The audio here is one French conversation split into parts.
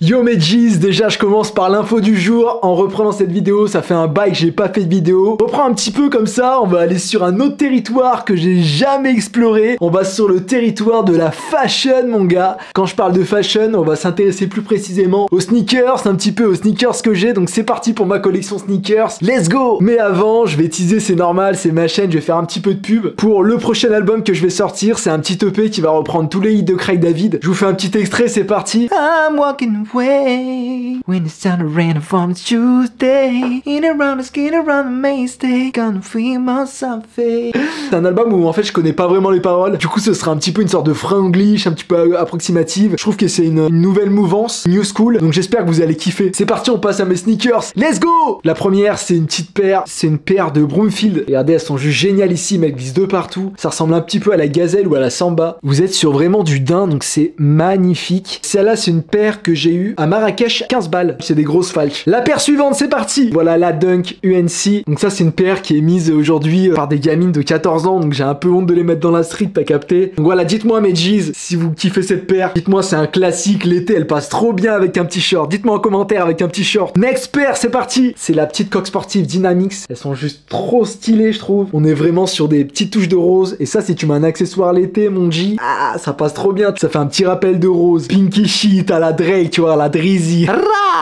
Yo mes G's, déjà je commence par l'info du jour. En reprenant cette vidéo, ça fait un bail que j'ai pas fait de vidéo. On reprend un petit peu comme ça, on va aller sur un autre territoire que j'ai jamais exploré. On va sur le territoire de la fashion mon gars. Quand je parle de fashion, on va s'intéresser plus précisément aux sneakers, un petit peu aux sneakers que j'ai. Donc c'est parti pour ma collection sneakers, let's go. Mais avant, je vais teaser, c'est normal, c'est ma chaîne, je vais faire un petit peu de pub. Pour le prochain album que je vais sortir, c'est un petit EP qui va reprendre tous les hits de Craig David. Je vous fais un petit extrait, c'est parti. I'm walking way when it's time to rain from Tuesday in around the skin around the mainstay gonna feel myself. C'est un album où en fait je connais pas vraiment les paroles, du coup ce sera un petit peu une sorte de franglish un petit peu approximative. Je trouve que c'est une nouvelle mouvance, new school, donc j'espère que vous allez kiffer. C'est parti, on passe à mes sneakers, let's go. La première c'est une petite paire, c'est une paire de Broomfield. Regardez, elles sont juste génialissimes, elles glissent de partout, ça ressemble un petit peu à la Gazelle ou à la Samba. Vous êtes sur vraiment du daim, donc c'est magnifique. Celle-là c'est une paire que j'ai eue à Marrakech, 15 balles. C'est des grosses falches. La paire suivante, c'est parti. Voilà la Dunk UNC. Donc ça, c'est une paire qui est mise aujourd'hui par des gamines de 14 ans. Donc j'ai un peu honte de les mettre dans la street, t'as capté. Donc voilà, dites-moi mes G's, si vous kiffez cette paire. Dites-moi, c'est un classique. L'été, elle passe trop bien avec un petit short. Dites-moi en commentaire avec un petit short. Next paire, c'est parti. C'est la petite coque sportive Dynamics. Elles sont juste trop stylées, je trouve. On est vraiment sur des petites touches de rose. Et ça, si tu mets un accessoire l'été, mon G, ah, ça passe trop bien. Ça fait un petit rappel de rose. Pinky shit à la Drake, tu vois, la Drizzy.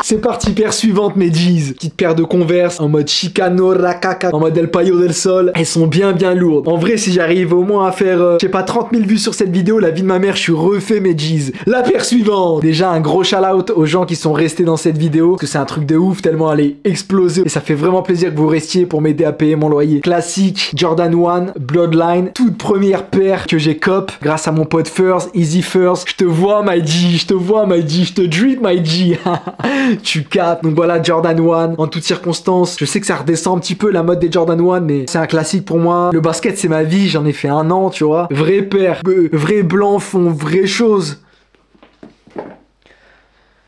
C'est parti, paire suivante mes G's. Petite paire de Converse en mode Chicano Rakaka, en mode El Payo del Sol. Elles sont bien lourdes. En vrai, si j'arrive au moins à faire, je sais pas, 30 000 vues sur cette vidéo, la vie de ma mère, je suis refait mes G's. La paire suivante. Déjà un gros shout out aux gens qui sont restés dans cette vidéo, parce que c'est un truc de ouf tellement elle est explosée. Et ça fait vraiment plaisir que vous restiez pour m'aider à payer mon loyer. Classique, Jordan 1, Bloodline, toute première paire que j'ai cop grâce à mon pote First, Easy First. Je te vois my G, je te vois my G, je te drip my G. Tu captes. Donc voilà, Jordan 1 en toutes circonstances. Je sais que ça redescend un petit peu la mode des Jordan 1, mais c'est un classique pour moi. Le basket c'est ma vie, j'en ai fait un an, tu vois. Vraie paire, vrai blanc fond, vraie chose.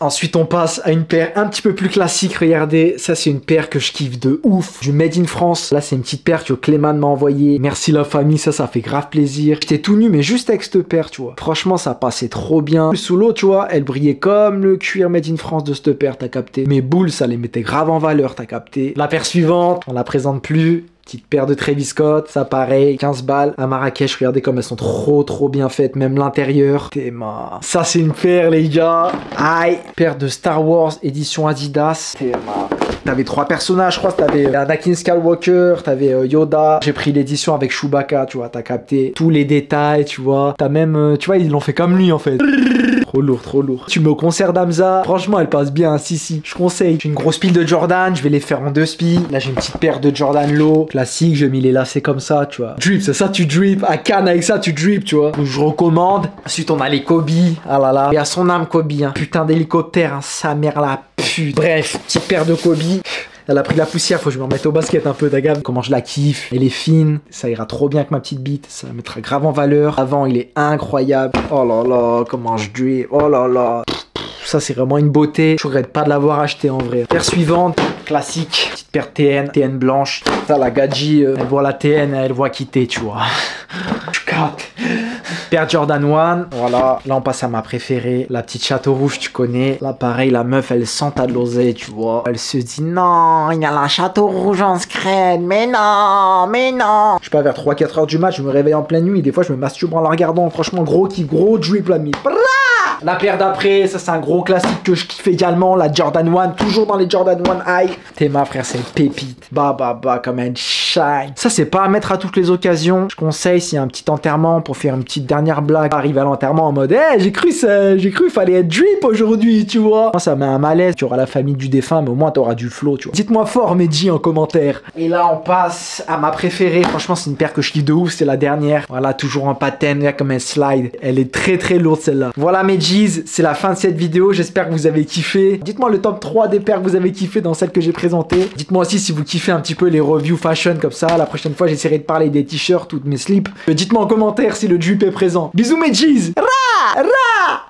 Ensuite, on passe à une paire un petit peu plus classique. Regardez, ça c'est une paire que je kiffe de ouf. Du Made in France. Là, c'est une petite paire que Clément m'a envoyé. Merci la famille, ça fait grave plaisir. J'étais tout nu, mais juste avec cette paire, tu vois. Franchement, ça passait trop bien. Sous l'eau, tu vois, elle brillait comme le cuir Made in France de cette paire, t'as capté. Mes boules, ça les mettait grave en valeur, t'as capté. La paire suivante, on la présente plus. Petite paire de Travis Scott, ça pareil, 15 balles à Marrakech, regardez comme elles sont trop bien faites, même l'intérieur. Théma. Ça c'est une paire les gars. Aïe. Paire de Star Wars édition Adidas. Théma. T'avais 3 personnages, je crois, t'avais Anakin Skywalker, t'avais Yoda. J'ai pris l'édition avec Chewbacca, tu vois, t'as capté tous les détails, tu vois. T'as même, tu vois, ils l'ont fait comme lui en fait. Trop lourd, trop lourd. Tu mets au concert d'Hamza, franchement elle passe bien, si, je conseille. J'ai une grosse pile de Jordan, je vais les faire en 2 spies. Là j'ai une petite paire de Jordan Low, classique, j'ai mis les lacets comme ça, tu vois. Drip, c'est ça, tu drip. À Cannes avec ça, tu drip, tu vois. Donc je recommande. Ensuite on a les Kobe, ah là là. Et à son âme Kobe, hein. Putain d'hélicoptère, hein. Sa mère la pute. Bref, petite paire de Kobe. Elle a pris de la poussière, faut que je me remette au basket un peu, ta gamme. Comment je la kiffe. Elle est fine, ça ira trop bien avec ma petite bite, ça la mettra grave en valeur. Avant, il est incroyable. Oh là là, comment je drip. Oh là là. Ça, c'est vraiment une beauté. Je regrette pas de l'avoir acheté en vrai. Paire suivante, classique. Petite paire TN blanche. Ça, la Gadji, elle voit la TN, elle voit quitter, tu vois. Tu captes. Paire Jordan 1, voilà. Là, on passe à ma préférée. La petite Château Rouge, tu connais. Là, pareil, la meuf, elle sent à de l'oseille, tu vois. Elle se dit, non, il y a la Château Rouge en scred. Mais non, mais non. Je sais pas, vers 3-4 heures du match, je me réveille en pleine nuit. Des fois, je me masturbe en la regardant. Franchement, gros kiff, gros drip, la mise. La paire d'après, ça c'est un gros classique que je kiffe également, la Jordan 1, toujours dans les Jordan 1 High. Théma frère, c'est une pépite. Bah, comme un shine. Ça c'est pas à mettre à toutes les occasions. Je conseille s'il y a un petit enterrement pour faire une petite dernière blague. Arrive à l'enterrement en mode, hey, j'ai cru fallait être drip aujourd'hui, tu vois. Moi ça met un malaise, tu auras la famille du défunt, mais au moins t'auras du flow, tu vois. Dites-moi fort Medji en commentaire. Et là on passe à ma préférée. Franchement c'est une paire que je kiffe de ouf, c'est la dernière. Voilà, toujours en patine, là comme un slide. Elle est très lourde celle-là. Voilà Medji. C'est la fin de cette vidéo, j'espère que vous avez kiffé. Dites-moi le top 3 des paires que vous avez kiffé dans celle que j'ai présentée. Dites-moi aussi si vous kiffez un petit peu les reviews fashion comme ça. La prochaine fois, j'essaierai de parler des t-shirts ou de mes slips. Dites-moi en commentaire si le drip est présent. Bisous mes G's. Ra.